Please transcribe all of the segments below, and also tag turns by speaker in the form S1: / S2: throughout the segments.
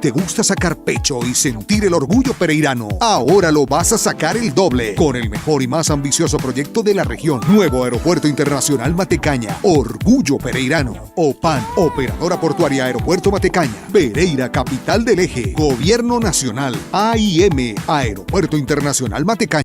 S1: te gusta sacar pecho y sentir el orgullo pereirano, ahora lo vas a sacar el doble con el mejor y más ambicioso proyecto de la región. Nuevo Aeropuerto Internacional Matecaña. Orgullo pereirano. OPAN, Operadora Portuaria Aeropuerto Matecaña. Pereira, capital del eje. Gobierno Nacional. AIM, Aeropuerto Internacional Matecaña.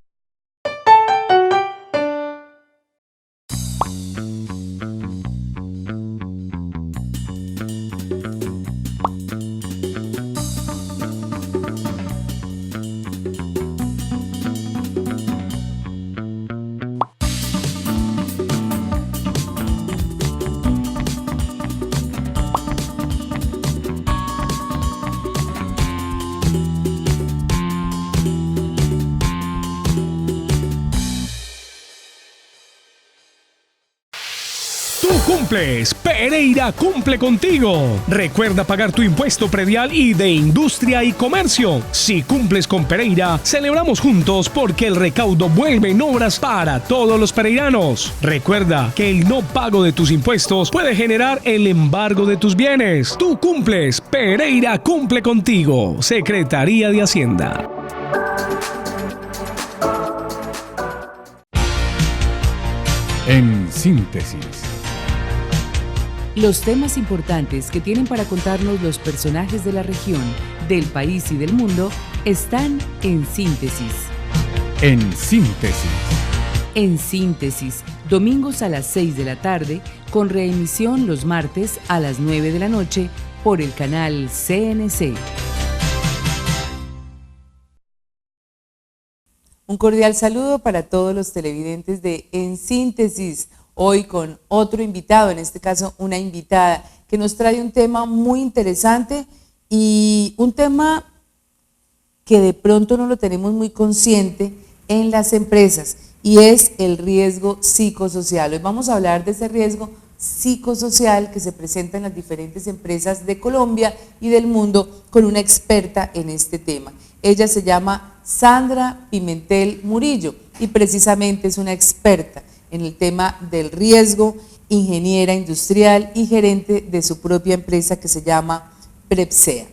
S2: Cumples, Pereira cumple contigo. Recuerda pagar tu impuesto predial y de industria y comercio. Si cumples con Pereira, celebramos juntos porque el recaudo vuelve en obras para todos los pereiranos. Recuerda que el no pago de tus impuestos puede generar el embargo de tus bienes. Tú cumples, Pereira cumple contigo. Secretaría de Hacienda.
S3: En síntesis.
S4: Los temas importantes que tienen para contarnos los personajes de la región, del país y del mundo están en Síntesis.
S3: En síntesis.
S4: En Síntesis, domingos a las 6 de la tarde, con reemisión los martes a las 9 de la noche por el canal CNC. Un cordial saludo para todos los televidentes de En Síntesis. Hoy con otro invitado, en este caso una invitada, que nos trae un tema muy interesante y un tema que de pronto no lo tenemos muy consciente en las empresas, y es el riesgo psicosocial. Hoy vamos a hablar de ese riesgo psicosocial que se presenta en las diferentes empresas de Colombia y del mundo con una experta en este tema. Ella se llama Sandra Pimentel Murillo y precisamente es una experta en el tema del riesgo, ingeniera industrial y gerente de su propia empresa que se llama Prepsea.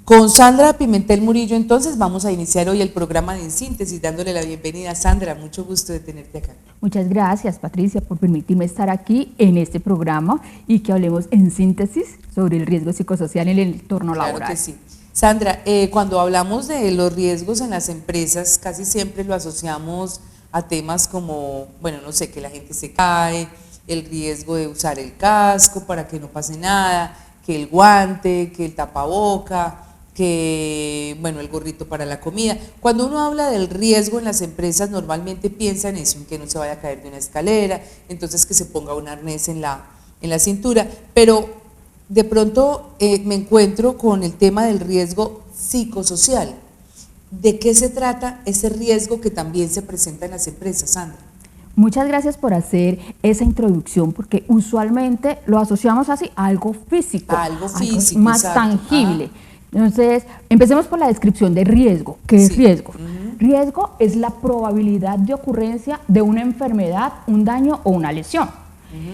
S4: Con Sandra Pimentel Murillo, entonces, vamos a iniciar hoy el programa de En Síntesis, dándole la bienvenida. Sandra, mucho gusto de tenerte acá.
S5: Muchas gracias, Patricia, por permitirme estar aquí en este programa y que hablemos en síntesis sobre el riesgo psicosocial en el entorno laboral.
S4: Claro que sí. Sandra, cuando hablamos de los riesgos en las empresas, casi siempre lo asociamos a temas como, bueno, no sé, que la gente se cae, el riesgo de usar el casco para que no pase nada, que el guante, que el tapaboca, que, bueno, el gorrito para la comida. Cuando uno habla del riesgo en las empresas, normalmente piensa en eso, en que no se vaya a caer de una escalera, entonces que se ponga un arnés en la cintura, pero de pronto me encuentro con el tema del riesgo psicosocial. ¿De qué se trata ese riesgo que también se presenta en las empresas, Sandra?
S5: Muchas gracias por hacer esa introducción, porque usualmente lo asociamos así a algo físico,
S4: algo físico,
S5: más
S4: exacto,
S5: tangible. Entonces, empecemos por la descripción de riesgo. ¿Qué es riesgo? Riesgo es la probabilidad de ocurrencia de una enfermedad, un daño o una lesión.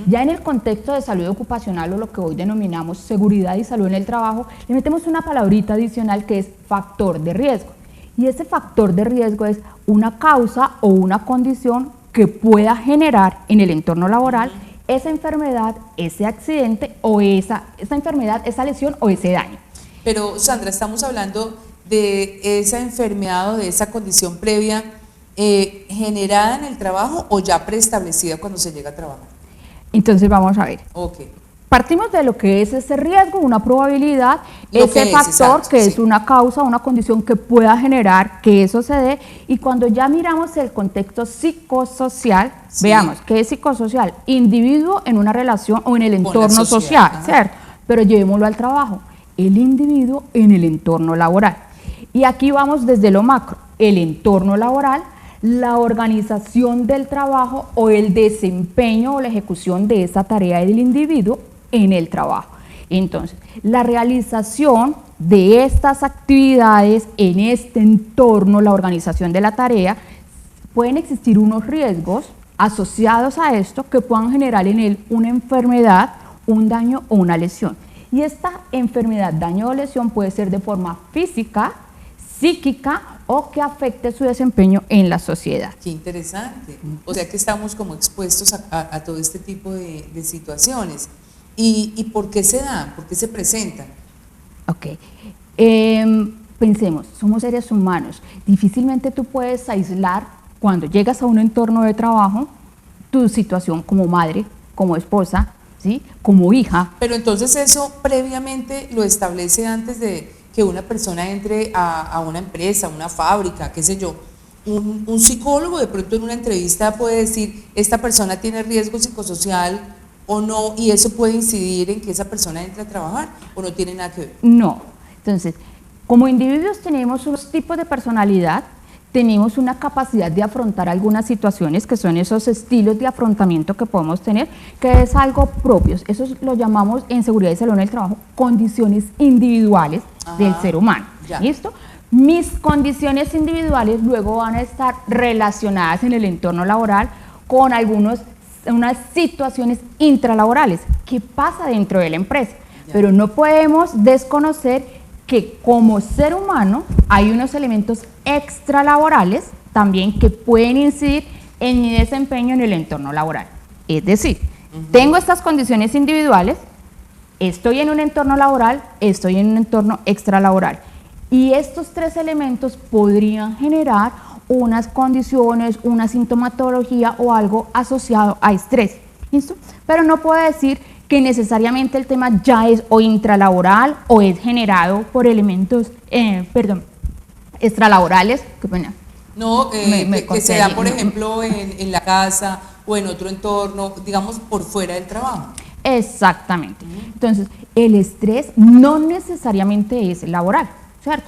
S5: Ya en el contexto de salud ocupacional, o lo que hoy denominamos seguridad y salud en el trabajo, le metemos una palabrita adicional que es factor de riesgo. Y ese factor de riesgo es una causa o una condición que pueda generar en el entorno laboral esa enfermedad, ese accidente o esa enfermedad, esa lesión o ese daño.
S4: Pero Sandra, estamos hablando de esa enfermedad o de esa condición previa generada en el trabajo o ya preestablecida cuando se llega a trabajar.
S5: Entonces vamos a ver.
S4: Okay.
S5: Partimos de lo que es ese riesgo, una probabilidad, ese factor
S4: exacto,
S5: que es una causa, una condición que pueda generar que eso se dé, y cuando ya miramos el contexto psicosocial, veamos, ¿qué es psicosocial? Individuo en una relación o en el entorno social, ¿cierto? Pero llevémoslo al trabajo, el individuo en el entorno laboral. Y aquí vamos desde lo macro, el entorno laboral, la organización del trabajo o el desempeño o la ejecución de esa tarea del individuo en el trabajo. Entonces, la realización de estas actividades en este entorno, la organización de la tarea, pueden existir unos riesgos asociados a esto que puedan generar en él una enfermedad, un daño o una lesión. Y esta enfermedad, daño o lesión puede ser de forma física, psíquica o que afecte su desempeño en la sociedad.
S4: Qué interesante. O sea que estamos como expuestos a todo este tipo de situaciones. ¿Y por qué se dan? ¿Por qué se presentan?
S5: Ok. Pensemos, somos seres humanos. Difícilmente tú puedes aislar, cuando llegas a un entorno de trabajo, tu situación como madre, como esposa, ¿sí? Como hija.
S4: Pero entonces eso previamente lo establece antes de que una persona entre a una empresa, a una fábrica, qué sé yo. Un psicólogo de pronto en una entrevista puede decir, esta persona tiene riesgo psicosocial o no, y eso puede incidir en que esa persona entre a trabajar, o no tiene nada que ver.
S5: No. Entonces, como individuos tenemos unos tipos de personalidad, tenemos una capacidad de afrontar algunas situaciones que son esos estilos de afrontamiento que podemos tener, que es algo propio. Eso lo llamamos en seguridad y salud en el trabajo condiciones individuales del ser humano.
S4: Ya.
S5: ¿Listo? Mis condiciones individuales luego van a estar relacionadas en el entorno laboral con unas situaciones intralaborales. ¿Qué pasa dentro de la empresa?
S4: Ya.
S5: Pero no podemos desconocer que como ser humano hay unos elementos extralaborales también que pueden incidir en mi desempeño en el entorno laboral. Es decir, tengo estas condiciones individuales, estoy en un entorno laboral, estoy en un entorno extralaboral. Y estos tres elementos podrían generar unas condiciones, una sintomatología o algo asociado a estrés. ¿Listo? Pero no puedo decir que necesariamente el tema ya es o intralaboral o es generado por elementos, extralaborales. Qué pena.
S4: No, que se da, por ejemplo, en la casa o en otro entorno, digamos, por fuera del trabajo.
S5: Exactamente. Entonces, el estrés no necesariamente es laboral, ¿cierto?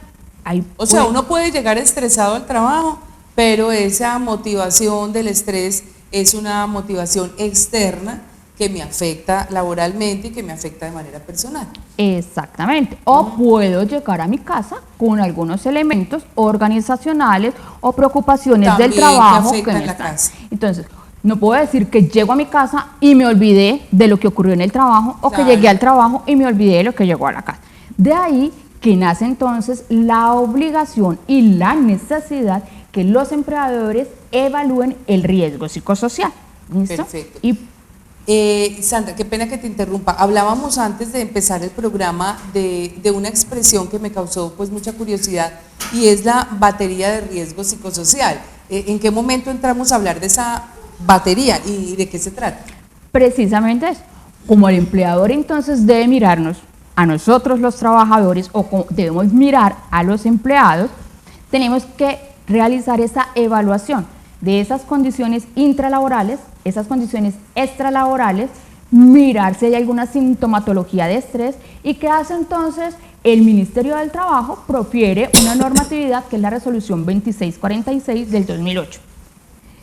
S4: O sea, uno puede llegar estresado al trabajo, pero esa motivación del estrés es una motivación externa que me afecta laboralmente y que me afecta de manera personal.
S5: Exactamente. O puedo llegar a mi casa con algunos elementos organizacionales o preocupaciones
S4: También
S5: del trabajo
S4: que afectan
S5: me
S4: la
S5: están.
S4: casa.
S5: Entonces, no puedo decir que llego a mi casa y me olvidé de lo que ocurrió en el trabajo o
S4: Claro.
S5: que llegué al trabajo y me olvidé de lo que llegó a la casa. De ahí que nace entonces la obligación y la necesidad que los empleadores evalúen el riesgo psicosocial. ¿Listo?
S4: Perfecto.
S5: Y
S4: Sandra, qué pena que te interrumpa. Hablábamos antes de empezar el programa de una expresión que me causó pues mucha curiosidad y es la batería de riesgo psicosocial. ¿En qué momento entramos a hablar de esa batería y de qué se trata?
S5: precisamente eso. Como el empleador entonces debe mirarnos a nosotros los trabajadores o debemos mirar a los empleados, tenemos que realizar esa evaluación de esas condiciones intralaborales, esas condiciones extralaborales, mirar si hay alguna sintomatología de estrés y qué hace entonces el Ministerio del Trabajo, profiere una normatividad que es la resolución 2646 del 2008.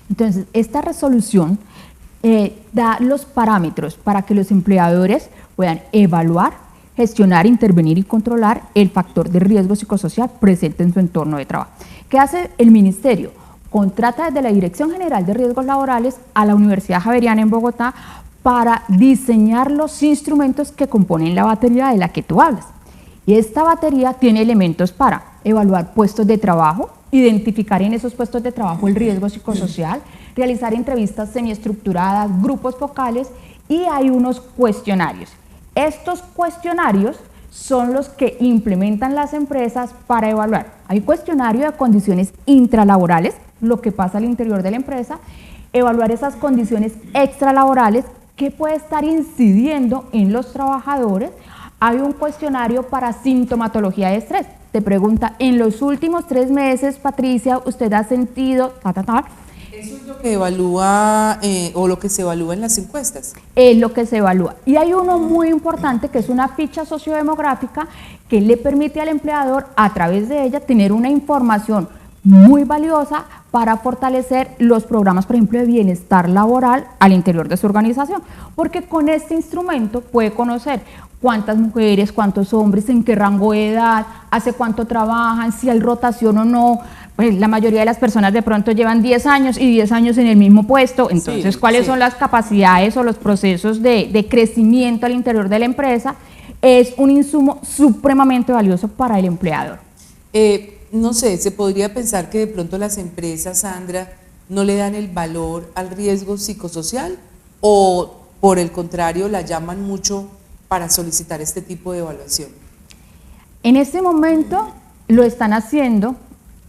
S5: Entonces, esta resolución da los parámetros para que los empleadores puedan evaluar, gestionar, intervenir y controlar el factor de riesgo psicosocial presente en su entorno de trabajo. ¿Qué hace el Ministerio? Contrata desde la Dirección General de Riesgos Laborales a la Universidad Javeriana en Bogotá para diseñar los instrumentos que componen la batería de la que tú hablas. Y esta batería tiene elementos para evaluar puestos de trabajo, identificar en esos puestos de trabajo el riesgo psicosocial, realizar entrevistas semiestructuradas, grupos focales y hay unos cuestionarios. Estos cuestionarios son los que implementan las empresas para evaluar. Hay cuestionario de condiciones intralaborales, lo que pasa al interior de la empresa, evaluar esas condiciones extralaborales que puede estar incidiendo en los trabajadores. Hay un cuestionario para sintomatología de estrés. Te pregunta, en los últimos 3 meses, Patricia, ¿usted ha sentido
S4: Eso es lo que evalúa o lo que se evalúa en las encuestas.
S5: Es lo que se evalúa. Y hay uno muy importante que es una ficha sociodemográfica que le permite al empleador, a través de ella, tener una información muy valiosa para fortalecer los programas, por ejemplo, de bienestar laboral al interior de su organización. Porque con este instrumento puede conocer cuántas mujeres, cuántos hombres, en qué rango de edad, hace cuánto trabajan, si hay rotación o no. Pues la mayoría de las personas de pronto llevan 10 años y 10 años en el mismo puesto, entonces, ¿cuáles son las capacidades o los procesos de crecimiento al interior de la empresa? es un insumo supremamente valioso para el empleador.
S4: No sé, se podría pensar que de pronto las empresas, Sandra, no le dan el valor al riesgo psicosocial o por el contrario la llaman mucho para solicitar este tipo de evaluación.
S5: En este momento lo están haciendo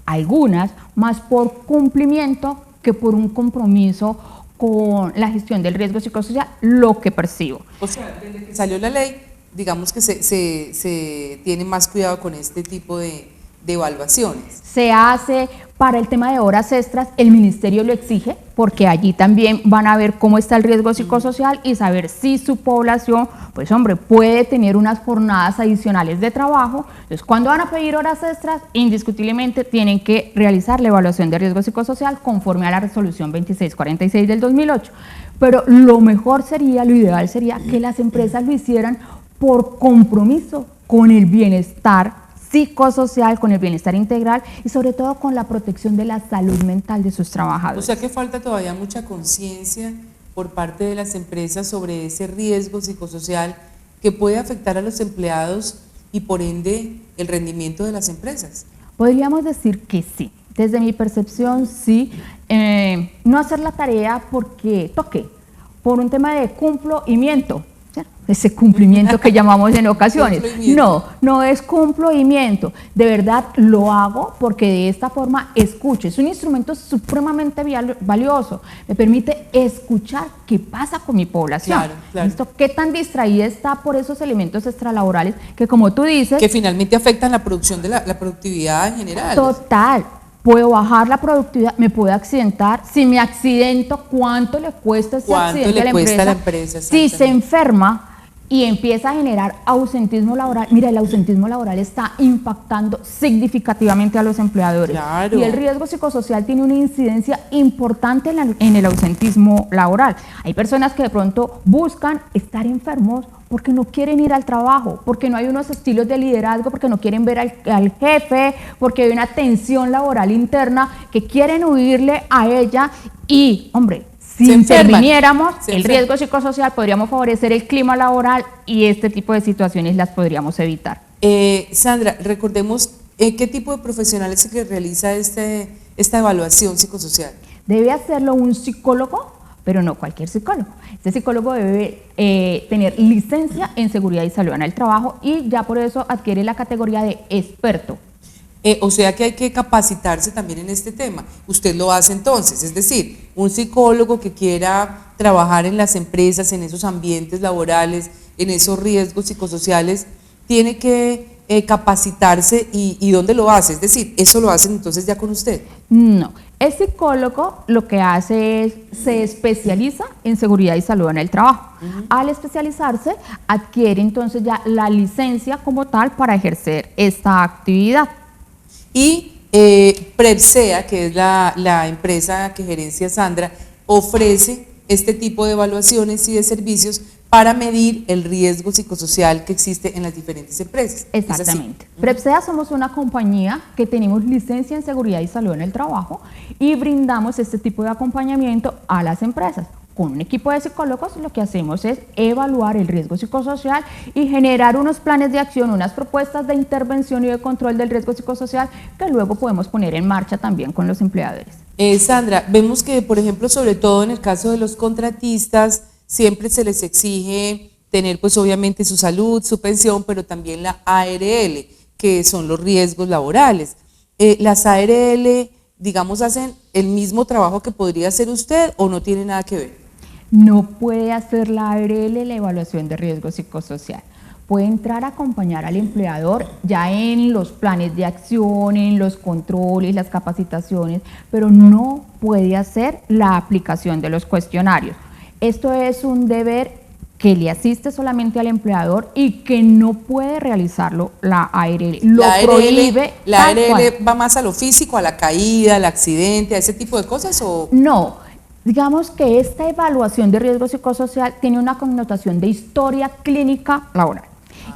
S5: algunas más por cumplimiento que por un compromiso con la gestión del riesgo psicosocial, lo que percibo.
S4: O sea, desde que salió la ley, digamos que se tiene más cuidado con este tipo de evaluaciones.
S5: Se hace para el tema de horas extras, el ministerio lo exige, porque allí también van a ver cómo está el riesgo psicosocial y saber si su población, pues hombre, puede tener unas jornadas adicionales de trabajo. Entonces, cuando van a pedir horas extras, indiscutiblemente tienen que realizar la evaluación de riesgo psicosocial conforme a la resolución 2646 del 2008. Pero lo mejor sería, lo ideal sería que las empresas lo hicieran por compromiso con el bienestar psicosocial, con el bienestar integral y sobre todo con la protección de la salud mental de sus trabajadores.
S4: O sea que falta todavía mucha conciencia por parte de las empresas sobre ese riesgo psicosocial que puede afectar a los empleados y por ende el rendimiento de las empresas.
S5: Podríamos decir que sí, desde mi percepción sí, no hacer la tarea porque toque, por un tema de cumplo y miento. Ese cumplimiento que llamamos en ocasiones. No es cumplimiento. De verdad lo hago porque de esta forma escucho. Es un instrumento supremamente valioso. Me permite escuchar qué pasa con mi población.
S4: Claro.
S5: ¿Listo? ¿Qué tan distraída está por esos elementos extralaborales que, como tú dices,
S4: que finalmente afectan la producción de la productividad en general?
S5: Total. Puedo bajar la productividad, me puedo accidentar. Si me accidento, ¿cuánto le cuesta ese accidente a la empresa? Si se enferma y empieza a generar ausentismo laboral, mira, el ausentismo laboral está impactando significativamente a los empleadores.
S4: Claro.
S5: Y el riesgo psicosocial tiene una incidencia importante en el ausentismo laboral. Hay personas que de pronto buscan estar enfermos porque no quieren ir al trabajo, porque no hay unos estilos de liderazgo, porque no quieren ver al jefe, porque hay una tensión laboral interna que quieren huirle a ella y, hombre, si interviniéramos el riesgo psicosocial, podríamos favorecer el clima laboral y este tipo de situaciones las podríamos evitar.
S4: Sandra, recordemos qué tipo de profesional es el que realiza esta evaluación psicosocial.
S5: Debe hacerlo un psicólogo, pero no cualquier psicólogo. Este psicólogo debe tener licencia en seguridad y salud en el trabajo y ya por eso adquiere la categoría de experto.
S4: O sea que hay que capacitarse también en este tema. Usted lo hace entonces, es decir, un psicólogo que quiera trabajar en las empresas, en esos ambientes laborales, en esos riesgos psicosociales, tiene que capacitarse y ¿dónde lo hace? Es decir, ¿eso lo hacen entonces ya con usted?
S5: No, el psicólogo lo que hace es, se especializa en seguridad y salud en el trabajo. Al especializarse, adquiere entonces ya la licencia como tal para ejercer esta actividad.
S4: Y Prepsea, que es la empresa que gerencia Sandra, ofrece este tipo de evaluaciones y de servicios para medir el riesgo psicosocial que existe en las diferentes empresas.
S5: Exactamente. Prepsea somos una compañía que tenemos licencia en seguridad y salud en el trabajo y brindamos este tipo de acompañamiento a las empresas. Con un equipo de psicólogos lo que hacemos es evaluar el riesgo psicosocial y generar unos planes de acción, unas propuestas de intervención y de control del riesgo psicosocial que luego podemos poner en marcha también con los empleadores.
S4: Sandra, vemos que, por ejemplo, sobre todo en el caso de los contratistas, siempre se les exige tener pues obviamente su salud, su pensión, pero también la ARL, que son los riesgos laborales. Las ARL, digamos, hacen el mismo trabajo que podría hacer usted o no tiene nada que ver.
S5: No puede hacer la ARL la evaluación de riesgo psicosocial. Puede entrar a acompañar al empleador ya en los planes de acción, en los controles, las capacitaciones, pero no puede hacer la aplicación de los cuestionarios. Esto es un deber que le asiste solamente al empleador y que no puede realizarlo la ARL. Prohíbe.
S4: ¿La ARL va más a lo físico, a la caída, al accidente, a ese tipo de cosas o...?
S5: No. Digamos que esta evaluación de riesgo psicosocial tiene una connotación de historia clínica laboral.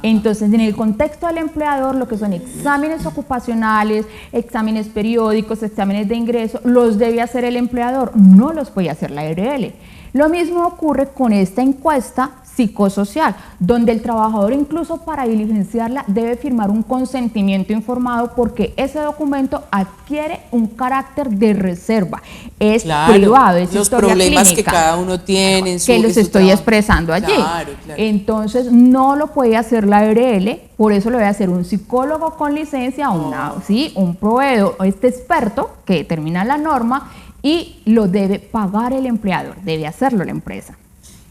S5: Entonces, en el contexto del empleador, lo que son exámenes ocupacionales, exámenes periódicos, exámenes de ingreso, los debe hacer el empleador, no los puede hacer la ARL. Lo mismo ocurre con esta encuesta psicosocial, donde el trabajador incluso para diligenciarla debe firmar un consentimiento informado porque ese documento adquiere un carácter de reserva, es privado, es
S4: los
S5: historia
S4: problemas
S5: clínica,
S4: que cada uno tiene en
S5: que los estoy expresando allí.
S4: Claro.
S5: Entonces no lo puede hacer la ARL, por eso lo debe hacer un psicólogo con licencia, un proveedor, este experto que determina la norma, y lo debe pagar el empleador, debe hacerlo la empresa.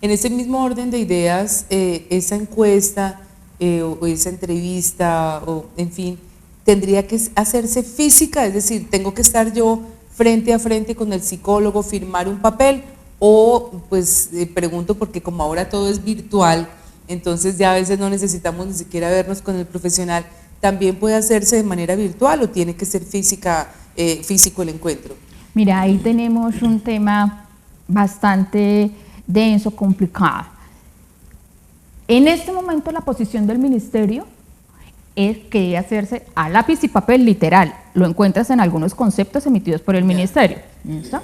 S4: En ese mismo orden de ideas, esa encuesta o esa entrevista, o en fin, tendría que hacerse física, es decir, tengo que estar yo frente a frente con el psicólogo, firmar un papel, o pues pregunto porque como ahora todo es virtual, entonces ya a veces no necesitamos ni siquiera vernos con el profesional, ¿también puede hacerse de manera virtual o tiene que ser físico el encuentro?
S5: Mira, ahí tenemos un tema bastante denso, complicado. En este momento la posición del ministerio es que debe hacerse a lápiz y papel literal, lo encuentras en algunos conceptos emitidos por el ministerio, ¿listo?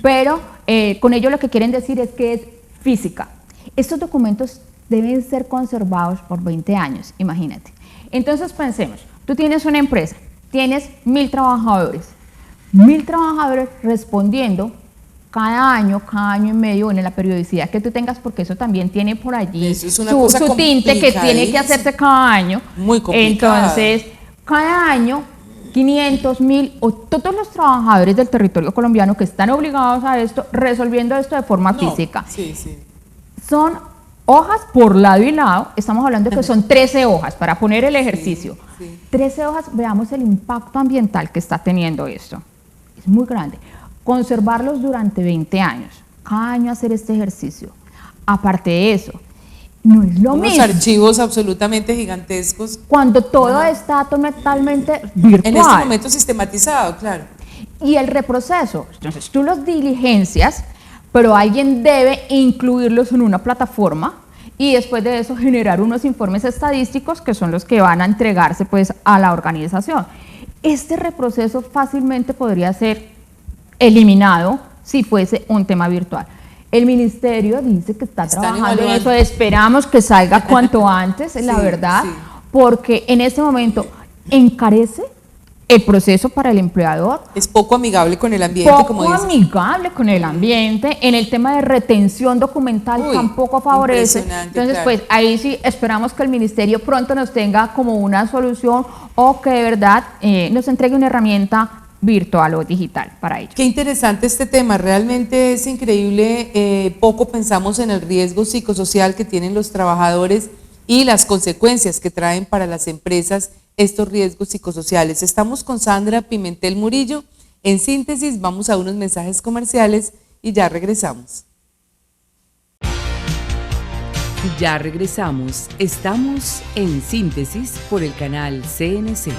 S5: Pero con ello lo que quieren decir es que es física. Estos documentos deben ser conservados por 20 años, imagínate. Entonces pensemos, tú tienes una empresa, tienes 1000 trabajadores, 1000 trabajadores respondiendo cada año y medio, en la periodicidad que tú tengas, porque eso también tiene por allí su tinte que tiene que hacerse cada año.
S4: Muy complicado.
S5: Entonces, cada año, 500, 1000 o todos los trabajadores del territorio colombiano que están obligados a esto, resolviendo esto de forma física. Son hojas por lado y lado, estamos hablando de que son 13 hojas, para poner el ejercicio. 13 hojas, veamos el impacto ambiental que está teniendo esto. Es muy grande. Conservarlos durante 20 años, cada año hacer este ejercicio. Aparte de eso, no es lo mismo.
S4: Unos archivos absolutamente gigantescos.
S5: Cuando todo está totalmente virtual.
S4: En este momento sistematizado, claro.
S5: Y el reproceso, entonces tú los diligencias, pero alguien debe incluirlos en una plataforma y después de eso generar unos informes estadísticos que son los que van a entregarse pues a la organización. Este reproceso fácilmente podría ser eliminado si fuese un tema virtual. El ministerio dice que está trabajando en eso, esperamos que salga cuanto antes, la verdad, porque en este momento encarece el proceso para el empleador.
S4: Es poco amigable con el ambiente, como dices.
S5: Poco amigable con el ambiente, en el tema de retención documental tampoco favorece. Entonces, pues ahí sí esperamos que el ministerio pronto nos tenga como una solución o que de verdad nos entregue una herramienta virtual o digital para ello.
S4: Qué interesante este tema, realmente es increíble, poco pensamos en el riesgo psicosocial que tienen los trabajadores y las consecuencias que traen para las empresas estos riesgos psicosociales. Estamos con Sandra Pimentel Murillo, en síntesis vamos a unos mensajes comerciales y ya regresamos.
S6: Ya regresamos, estamos en síntesis por el canal CNC.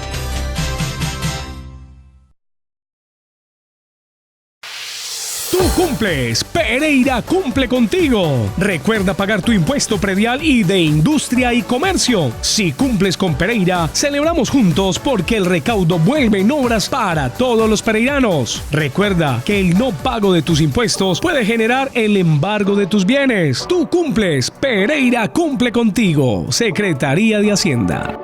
S2: Tú cumples, Pereira cumple contigo. Recuerda pagar tu impuesto predial y de industria y comercio. Si cumples con Pereira, celebramos juntos porque el recaudo vuelve en obras para todos los pereiranos. Recuerda que el no pago de tus impuestos puede generar el embargo de tus bienes. Tú cumples, Pereira cumple contigo. Secretaría de Hacienda.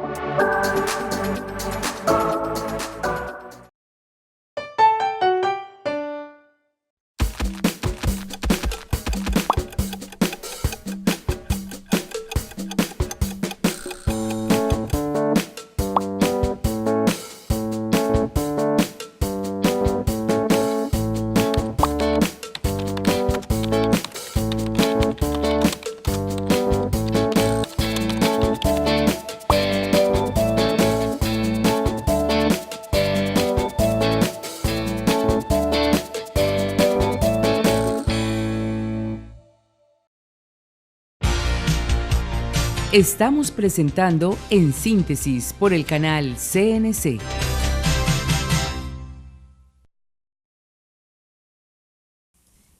S6: Estamos presentando En Síntesis por el canal CNC.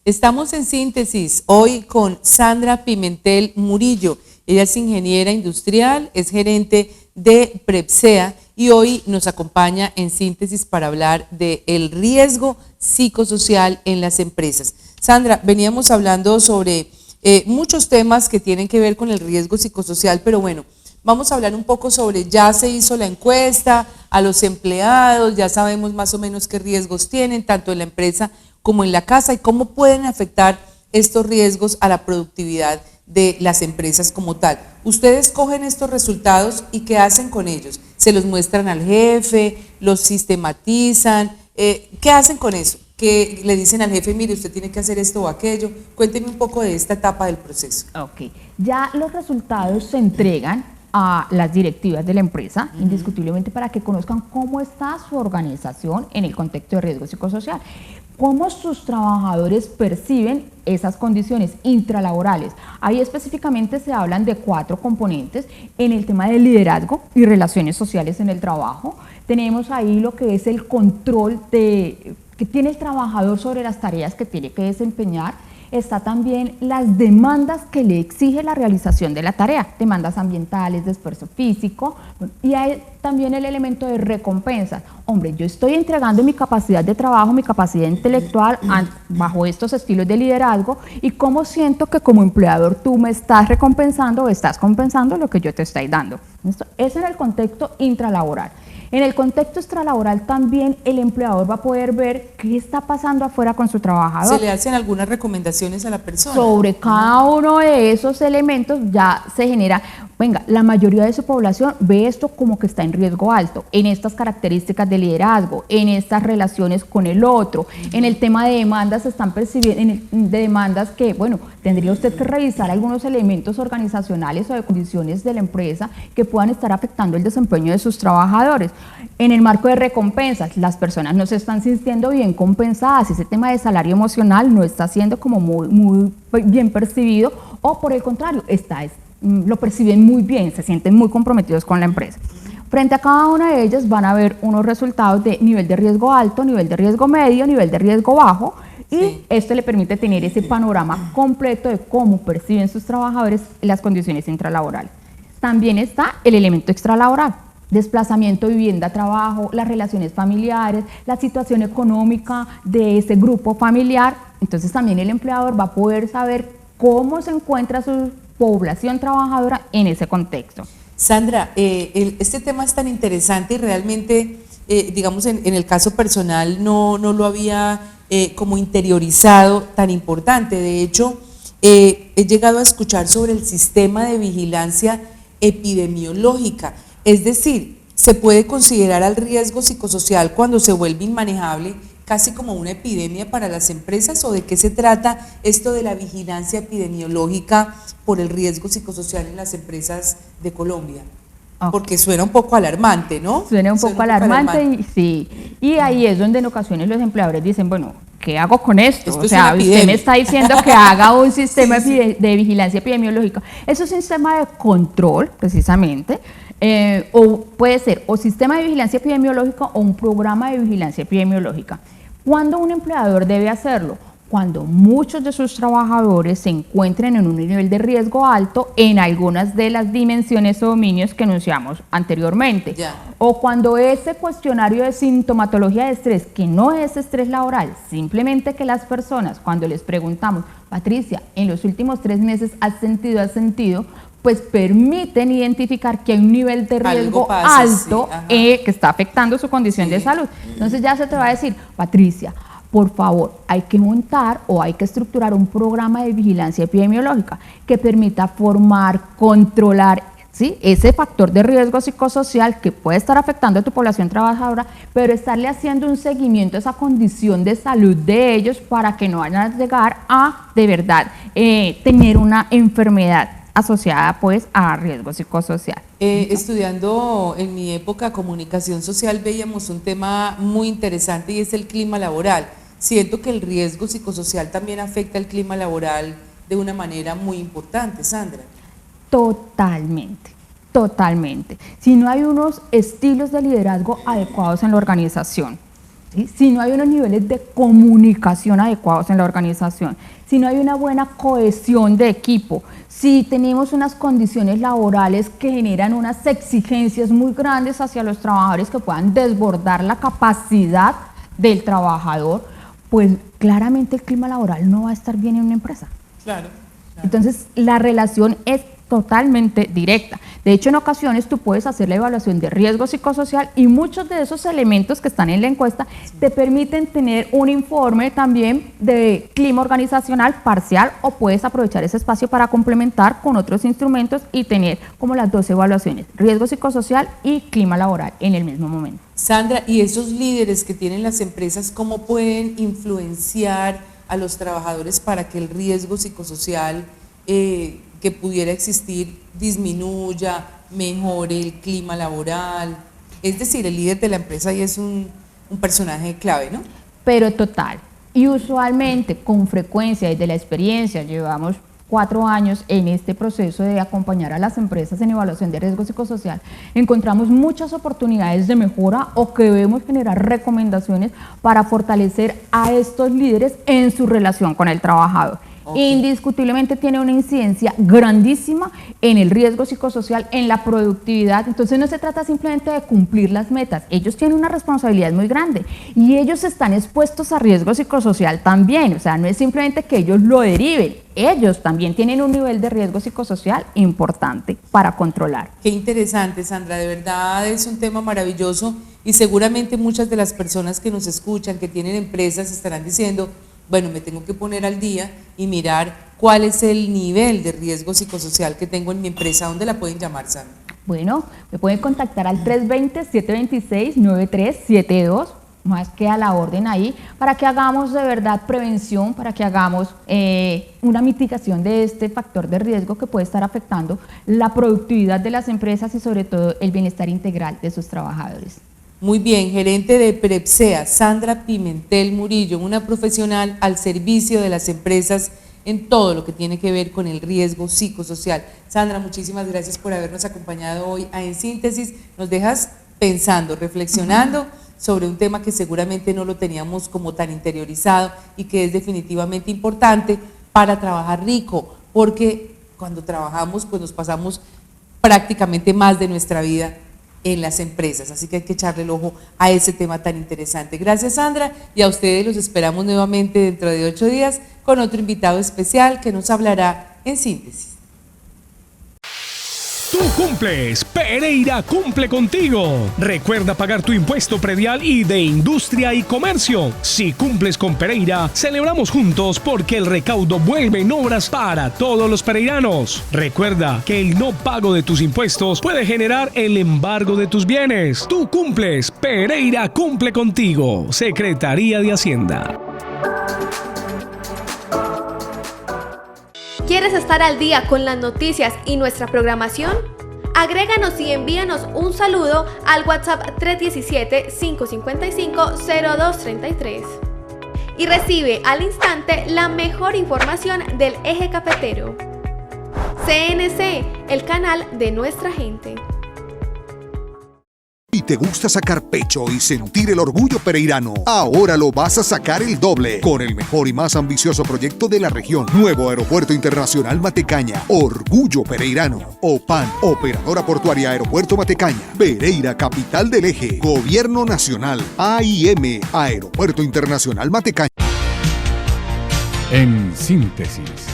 S4: Estamos en síntesis hoy con Sandra Pimentel Murillo. Ella es ingeniera industrial, es gerente de Prepsea y hoy nos acompaña en síntesis para hablar del riesgo psicosocial en las empresas. Sandra, veníamos hablando sobre muchos temas que tienen que ver con el riesgo psicosocial, pero bueno, vamos a hablar un poco sobre, ya se hizo la encuesta a los empleados, ya sabemos más o menos qué riesgos tienen, tanto en la empresa como en la casa, y cómo pueden afectar estos riesgos a la productividad de las empresas como tal. Ustedes cogen estos resultados y ¿qué hacen con ellos? ¿Se los muestran al jefe? ¿Los sistematizan? ¿Qué hacen con eso? ¿Qué le dicen al jefe, mire, usted tiene que hacer esto o aquello? Cuénteme un poco de esta etapa del proceso.
S5: Ok, ya los resultados se entregan a las directivas de la empresa, indiscutiblemente, para que conozcan cómo está su organización en el contexto de riesgo psicosocial, cómo sus trabajadores perciben esas condiciones intralaborales. Ahí específicamente se hablan de 4 componentes en el tema de liderazgo y relaciones sociales en el trabajo. Tenemos ahí lo que es el control que tiene el trabajador sobre las tareas que tiene que desempeñar. Está también las demandas que le exige la realización de la tarea, demandas ambientales, de esfuerzo físico, y hay también el elemento de recompensa. Hombre, yo estoy entregando mi capacidad de trabajo, mi capacidad intelectual bajo estos estilos de liderazgo, y cómo siento que como empleador tú me estás recompensando o estás compensando lo que yo te estoy dando. Esto es en el contexto intralaboral. En el contexto extralaboral también el empleador va a poder ver qué está pasando afuera con su trabajador.
S4: ¿Se le hacen algunas recomendaciones a la persona?
S5: Sobre cada uno de esos elementos ya se genera, venga, la mayoría de su población ve esto como que está en riesgo alto, en estas características de liderazgo, en estas relaciones con el otro, en el tema de demandas se están percibiendo, de demandas que, bueno, tendría usted que revisar algunos elementos organizacionales o de condiciones de la empresa que puedan estar afectando el desempeño de sus trabajadores. En el marco de recompensas, las personas no se están sintiendo bien compensadas, ese tema de salario emocional no está siendo como muy bien percibido, o por el contrario, lo perciben muy bien, se sienten muy comprometidos con la empresa. Frente a cada una de ellas van a ver unos resultados de nivel de riesgo alto, nivel de riesgo medio, nivel de riesgo bajo, y esto le permite tener ese panorama completo de cómo perciben sus trabajadores las condiciones intralaborales. También está el elemento extralaboral: desplazamiento, vivienda, trabajo, las relaciones familiares, la situación económica de ese grupo familiar. Entonces también el empleador va a poder saber cómo se encuentra su población trabajadora en ese contexto.
S4: Sandra, este tema es tan interesante y realmente, digamos, en el caso personal no lo había como interiorizado tan importante. De hecho, he llegado a escuchar sobre el sistema de vigilancia epidemiológica. Es decir, se puede considerar al riesgo psicosocial cuando se vuelve inmanejable, casi como una epidemia para las empresas, ¿o de qué se trata esto de la vigilancia epidemiológica por el riesgo psicosocial en las empresas de Colombia? Okay. Porque suena un poco alarmante, ¿no?
S5: Suena un poco alarmante. Y sí, y ahí es donde en ocasiones los empleadores dicen, bueno, ¿qué hago con esto? O sea, usted me está diciendo que haga un sistema de vigilancia epidemiológica. Es un sistema de control, precisamente, o puede ser o sistema de vigilancia epidemiológica o un programa de vigilancia epidemiológica. ¿Cuándo un empleador debe hacerlo? Cuando muchos de sus trabajadores se encuentren en un nivel de riesgo alto en algunas de las dimensiones o dominios que enunciamos anteriormente. O cuando ese cuestionario de sintomatología de estrés, que no es estrés laboral, simplemente que las personas, cuando les preguntamos, Patricia, en los últimos 3 meses has sentido, pues permiten identificar que hay un nivel de riesgo alto que está afectando su condición de salud. Entonces ya se te va a decir, Patricia, por favor, hay que montar o hay que estructurar un programa de vigilancia epidemiológica que permita formar, controlar, ¿sí?, ese factor de riesgo psicosocial que puede estar afectando a tu población trabajadora, pero estarle haciendo un seguimiento a esa condición de salud de ellos para que no vayan a llegar a, de verdad, tener una enfermedad asociada pues a riesgo psicosocial.
S4: Estudiando en mi época comunicación social veíamos un tema muy interesante y es el clima laboral. Siento que el riesgo psicosocial también afecta el clima laboral de una manera muy importante, Sandra.
S5: Totalmente, totalmente. Si no hay unos estilos de liderazgo adecuados en la organización, ¿sí?, si no hay unos niveles de comunicación adecuados en la organización, si no hay una buena cohesión de equipo, si tenemos unas condiciones laborales que generan unas exigencias muy grandes hacia los trabajadores que puedan desbordar la capacidad del trabajador, pues claramente el clima laboral no va a estar bien en una empresa.
S4: Claro.
S5: Entonces, la relación es totalmente directa. De hecho, en ocasiones tú puedes hacer la evaluación de riesgo psicosocial y muchos de esos elementos que están en la encuesta te permiten tener un informe también de clima organizacional parcial, o puedes aprovechar ese espacio para complementar con otros instrumentos y tener como las dos evaluaciones, riesgo psicosocial y clima laboral en el mismo momento.
S4: Sandra, ¿y esos líderes que tienen las empresas, cómo pueden influenciar a los trabajadores para que el riesgo psicosocial que pudiera existir disminuya, mejore el clima laboral? Es decir, el líder de la empresa ahí es un personaje clave, ¿no?
S5: Pero total, y usualmente con frecuencia desde la experiencia, llevamos 4 años en este proceso de acompañar a las empresas en evaluación de riesgo psicosocial, encontramos muchas oportunidades de mejora o que debemos generar recomendaciones para fortalecer a estos líderes en su relación con el trabajador. Okay. Indiscutiblemente tiene una incidencia grandísima en el riesgo psicosocial, en la productividad. Entonces no se trata simplemente de cumplir las metas, ellos tienen una responsabilidad muy grande y ellos están expuestos a riesgo psicosocial también, o sea, no es simplemente que ellos lo deriven, ellos también tienen un nivel de riesgo psicosocial importante para controlar.
S4: Qué interesante, Sandra, de verdad es un tema maravilloso y seguramente muchas de las personas que nos escuchan, que tienen empresas, estarán diciendo, bueno, me tengo que poner al día y mirar cuál es el nivel de riesgo psicosocial que tengo en mi empresa. ¿Dónde la pueden llamar, Sandra?
S5: Bueno, me pueden contactar al 320-726-9372, más que a la orden ahí, para que hagamos de verdad prevención, para que hagamos una mitigación de este factor de riesgo que puede estar afectando la productividad de las empresas y sobre todo el bienestar integral de sus trabajadores.
S4: Muy bien, gerente de Prepsea, Sandra Pimentel Murillo, una profesional al servicio de las empresas en todo lo que tiene que ver con el riesgo psicosocial. Sandra, muchísimas gracias por habernos acompañado hoy a En Síntesis. Nos dejas pensando, reflexionando sobre un tema que seguramente no lo teníamos como tan interiorizado y que es definitivamente importante para trabajar rico, porque cuando trabajamos pues nos pasamos prácticamente más de nuestra vida en las empresas, así que hay que echarle el ojo a ese tema tan interesante. Gracias, Sandra, y a ustedes los esperamos nuevamente dentro de 8 días con otro invitado especial que nos hablará en síntesis.
S2: Tú cumples, Pereira cumple contigo. Recuerda pagar tu impuesto predial y de industria y comercio. Si cumples con Pereira, celebramos juntos porque el recaudo vuelve en obras para todos los pereiranos. Recuerda que el no pago de tus impuestos puede generar el embargo de tus bienes. Tú cumples, Pereira cumple contigo. Secretaría de Hacienda.
S7: ¿Quieres estar al día con las noticias y nuestra programación? Agréganos y envíanos un saludo al WhatsApp 317-555-0233 y recibe al instante la mejor información del eje cafetero. CNC, el canal de nuestra gente.
S1: Y te gusta sacar pecho y sentir el orgullo pereirano, ahora lo vas a sacar el doble con el mejor y más ambicioso proyecto de la región. Nuevo Aeropuerto Internacional Matecaña, Orgullo Pereirano. OPAN, Operadora Portuaria Aeropuerto Matecaña. Pereira, capital del eje. Gobierno Nacional. AIM, Aeropuerto Internacional Matecaña.
S3: En síntesis.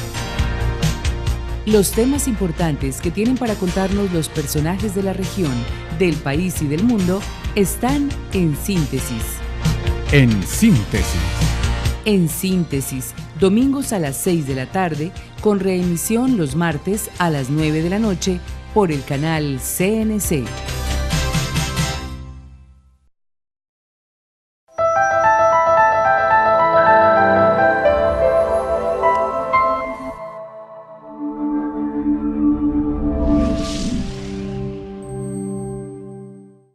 S6: Los temas importantes que tienen para contarnos los personajes de la región, del país y del mundo están en Síntesis.
S3: En síntesis.
S6: En Síntesis, domingos a las 6 de la tarde, con reemisión los martes a las 9 de la noche por el canal CNC.